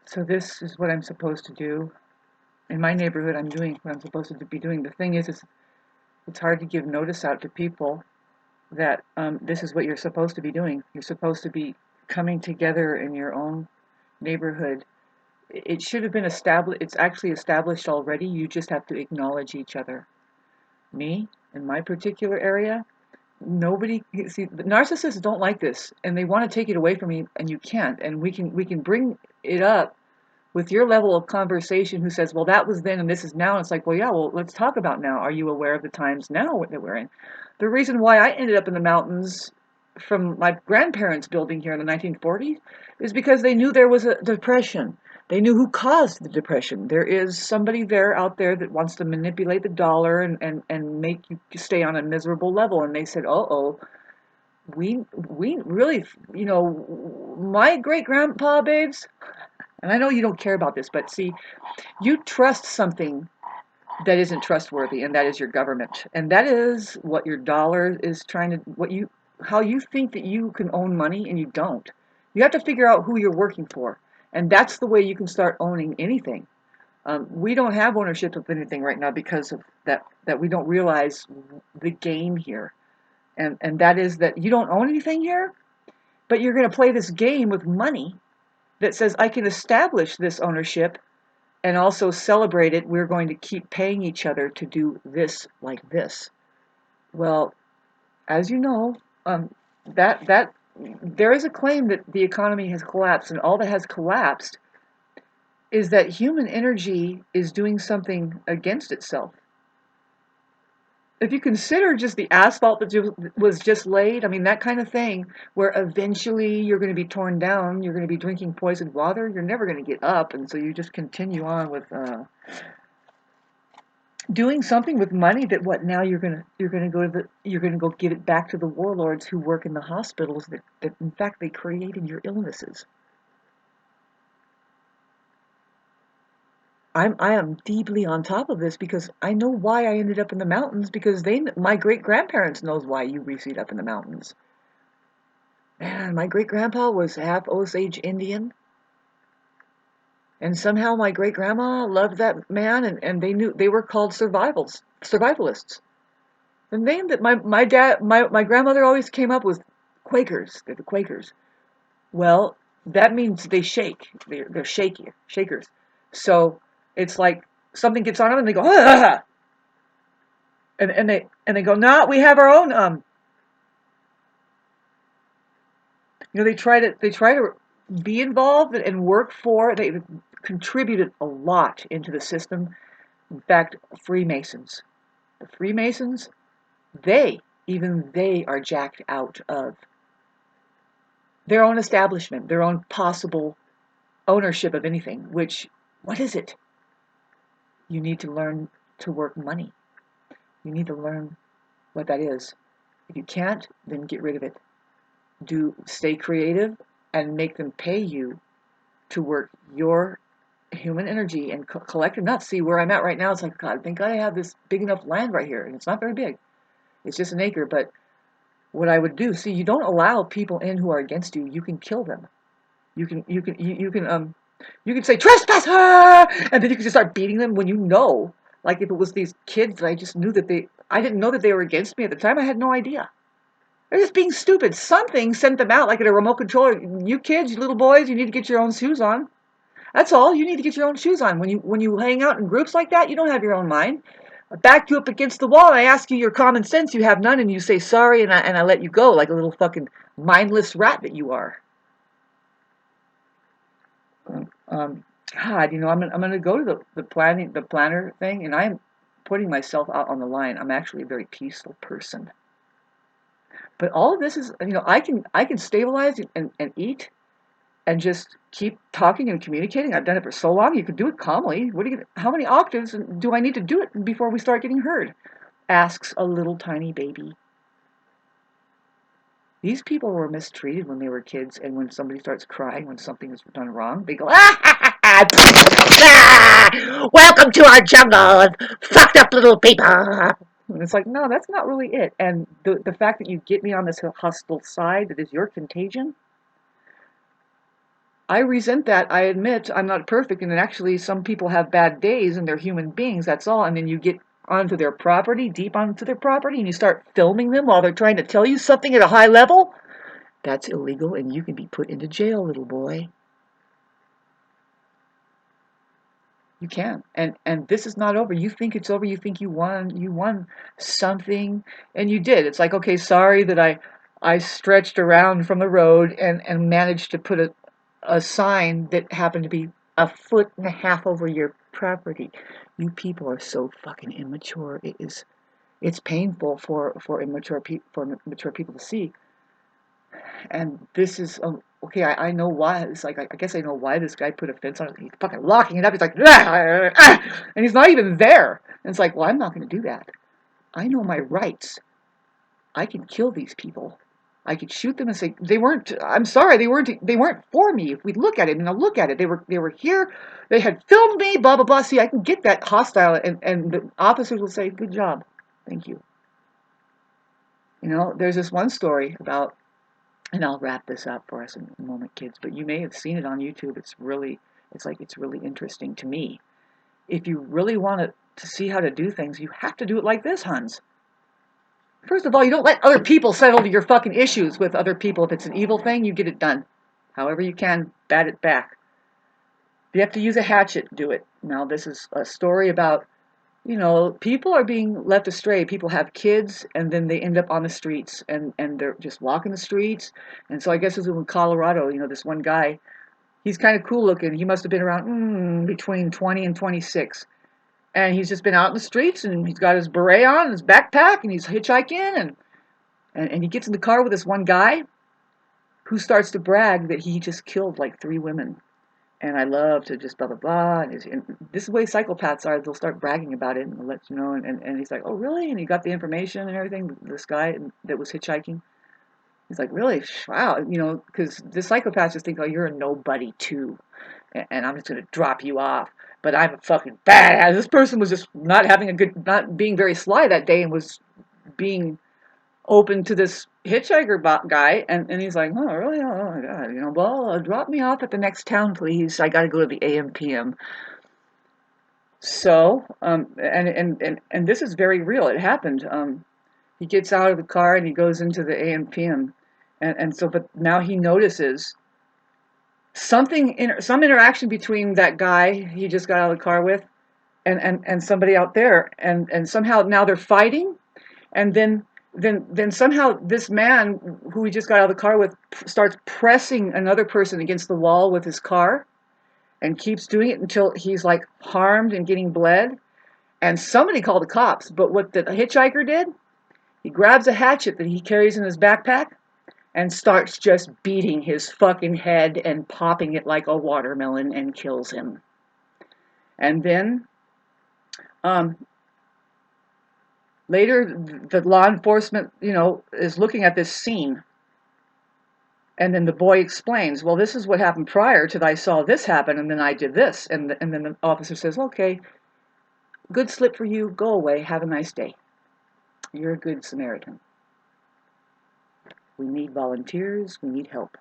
So this is what I'm supposed to do. In my neighborhood, I'm doing what I'm supposed to be doing. The thing is it's hard to give notice out to people that this is what you're supposed to be doing. You're supposed to be coming together in your own neighborhood. It should have been established. It's actually established already. You just have to acknowledge each other. Me, in my particular area, nobody see the narcissists don't like this, and they want to take it away from you, and you can't. And we can bring it up with your level of conversation who says, well, that was then and this is now. And it's like, well, yeah, well, let's talk about now. Are you aware of the times now that we're in? The reason why I ended up in the mountains from my grandparents' building here in the 1940s is because they knew there was a depression. They knew who caused the depression. There is somebody there out there that wants to manipulate the dollar and make you stay on a miserable level. And they said, oh, we really, my great grandpa, babes, and I know you don't care about this, but see, you trust something that isn't trustworthy, and that is your government. And that is what your dollar is trying to, how you think that you can own money and you don't. You have to figure out who you're working for. And that's the way you can start owning anything. We don't have ownership of anything right now because of that we don't realize the game here. And that is that you don't own anything here, but you're going to play this game with money that says I can establish this ownership and also celebrate it. We're going to keep paying each other to do this like this. Well, as you know, that there is a claim that the economy has collapsed, and all that has collapsed is that human energy is doing something against itself. If you consider just the asphalt that was just laid, I mean, that kind of thing, where eventually you're going to be torn down, you're going to be drinking poisoned water, you're never going to get up, and so you just continue on with doing something with money that what now you're gonna go give it back to the warlords who work in the hospitals that in fact they created your illnesses. I am deeply on top of this because I know why I ended up in the mountains because my great grandparents knows why you ended up in the mountains. Man, my great grandpa was half Osage Indian, and somehow my great grandma loved that man, and they were called survivalists. The name that my grandmother always came up with, Quakers. They're the Quakers. Well, that means they shake. They're shakers. So it's like something gets on them and they go, ah! and they go, nah, we have our own they try to be involved and work for. They contributed a lot into the system. In fact, Freemasons. The Freemasons, even they are jacked out of their own establishment, their own possible ownership of anything, which, what is it? You need to learn to work money. You need to learn what that is. If you can't, then get rid of it. Stay creative and make them pay you to work your human energy and collective nuts. See where I'm at right now, it's like, God, thank God I have this big enough land right here. And it's not very big. It's just an acre, but what I would do, see, you don't allow people in who are against you. You can kill them. You can say trespasser, and then you can just start beating them when you know. Like if it was these kids that I didn't know that they were against me at the time. I had no idea. They're just being stupid. Something sent them out like at a remote controller. You kids, you little boys, you need to get your own shoes on. That's all. You need to get your own shoes on. When you hang out in groups like that, you don't have your own mind. I back you up against the wall and I ask you your common sense. You have none, and you say sorry, and I let you go like a little fucking mindless rat that you are. God, I'm gonna go to the planner thing, and I'm putting myself out on the line. I'm actually a very peaceful person, but all of this is, I can stabilize and eat and just keep talking and communicating. I've done it for so long. You could do it calmly. How many octaves do I need to do it before we start getting heard? Asks a little tiny baby. These people were mistreated when they were kids, and when somebody starts crying when something is done wrong, they go, ah, welcome to our jungle of fucked up little people. And it's like, no, that's not really it. And the fact that you get me on this hostile side that is your contagion, I resent that. I admit I'm not perfect, and actually some people have bad days and they're human beings, that's all. And then you get onto their property, deep onto their property, and you start filming them while they're trying to tell you something at a high level. That's illegal, and you can be put into jail, little boy. You can. And this is not over. You think it's over. You think you won something, and you did. It's like, okay, sorry that I stretched around from the road and managed to put a sign that happened to be a foot and a half over your property. You people are so fucking immature. It's painful for mature people to see. And this is okay. I know why. It's like I guess I know why this guy put a fence on it. He's fucking locking it up. He's like, and he's not even there. And it's like, well, I'm not going to do that. I know my rights. I can kill these people. I could shoot them and say they weren't. I'm sorry, they weren't for me. If we look at it, and I look at it, they were here. They had filmed me. Blah blah blah. See, I can get that hostile, and the officers will say, good job, thank you. You know, there's this one story about. And I'll wrap this up for us in a moment, kids, but you may have seen it on YouTube. It's really interesting to me. If you really want to see how to do things, you have to do it like this, Huns. First of all, you don't let other people settle your fucking issues with other people. If it's an evil thing, you get it done. However you can, bat it back. If you have to use a hatchet, do it. Now, this is a story about, people are being left astray. People have kids, and then they end up on the streets, and they're just walking the streets. And so I guess this was in Colorado. This one guy, he's kind of cool looking. He must have been around between 20 and 26. And he's just been out in the streets, and he's got his beret on, his backpack, and he's hitchhiking, and he gets in the car with this one guy who starts to brag that he just killed like 3 women. And I love to just blah blah blah. And this is the way psychopaths are. They'll start bragging about it and they'll let you know. And he's like, oh really? And he got the information and everything. This guy that was hitchhiking, he's like, really? Wow. Because the psychopaths just think, oh, you're a nobody too, and I'm just gonna drop you off. But I'm a fucking badass. This person was just not being very sly that day, and was being open to this hitchhiker guy, and he's like, oh really? Oh my god, well, drop me off at the next town, please. I gotta go to the AM/PM. So, and this is very real. It happened. He gets out of the car and he goes into the AM/PM, but now he notices some interaction between that guy he just got out of the car with, and somebody out there, and somehow now they're fighting, and then somehow this man who he just got out of the car with starts pressing another person against the wall with his car, and keeps doing it until he's like harmed and getting bled. And somebody called the cops. But what the hitchhiker did, he grabs a hatchet that he carries in his backpack and starts just beating his fucking head and popping it like a watermelon and kills him. And then um, later, the law enforcement, is looking at this scene. And then the boy explains, well, this is what happened prior to I saw this happen, and then I did this. And then the officer says, okay, good slip for you. Go away. Have a nice day. You're a good Samaritan. We need volunteers. We need help.